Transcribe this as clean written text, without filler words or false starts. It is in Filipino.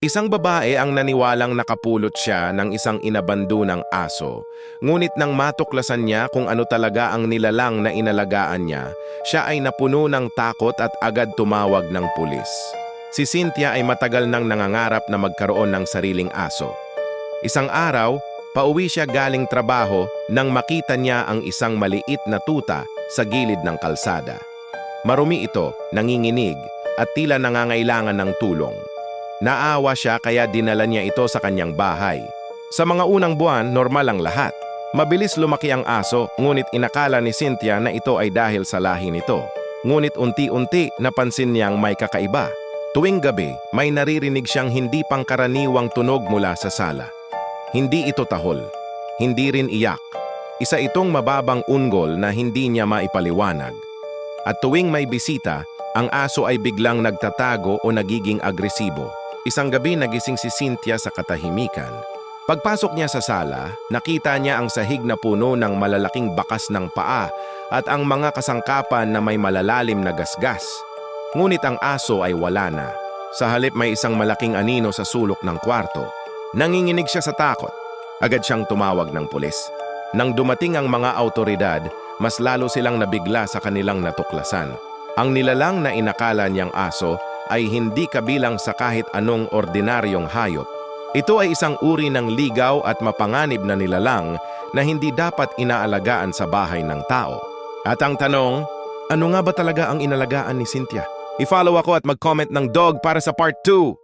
Isang babae ang naniwalang nakapulot siya ng isang inabandonang aso. Ngunit nang matuklasan niya kung ano talaga ang nilalang na inalagaan niya, siya ay napuno ng takot at agad tumawag ng pulis. Si Cynthia ay matagal nang nangangarap na magkaroon ng sariling aso. Isang araw, pauwi siya galing trabaho nang makita niya ang isang maliit na tuta sa gilid ng kalsada. Marumi ito, nanginginig, at tila nangangailangan ng tulong. Naawa siya kaya dinala niya ito sa kanyang bahay. Sa mga unang buwan, normal ang lahat. Mabilis lumaki ang aso, ngunit inakala ni Cynthia na ito ay dahil sa lahi nito. Ngunit unti-unti napansin niyang may kakaiba. Tuwing gabi, may naririnig siyang hindi pangkaraniwang tunog mula sa sala. Hindi ito tahol, hindi rin iyak. Isa itong mababang ungol na hindi niya maipaliwanag. At tuwing may bisita, ang aso ay biglang nagtatago o nagiging agresibo. Isang gabi nagising si Cynthia sa katahimikan. Pagpasok niya sa sala, nakita niya ang sahig na puno ng malalaking bakas ng paa at ang mga kasangkapan na may malalalim na gasgas. Ngunit ang aso ay wala na. Sa halip may isang malaking anino sa sulok ng kwarto. Nanginginig siya sa takot. Agad siyang tumawag ng pulis. Nang dumating ang mga awtoridad, mas lalo silang nabigla sa kanilang natuklasan. Ang nilalang na inakala niyang aso ay hindi kabilang sa kahit anong ordinaryong hayop. Ito ay isang uri ng ligaw at mapanganib na nilalang na hindi dapat inaalagaan sa bahay ng tao. At ang tanong, ano nga ba talaga ang inalagaan ni Cynthia? I-follow ako at mag-comment ng dog para sa part 2!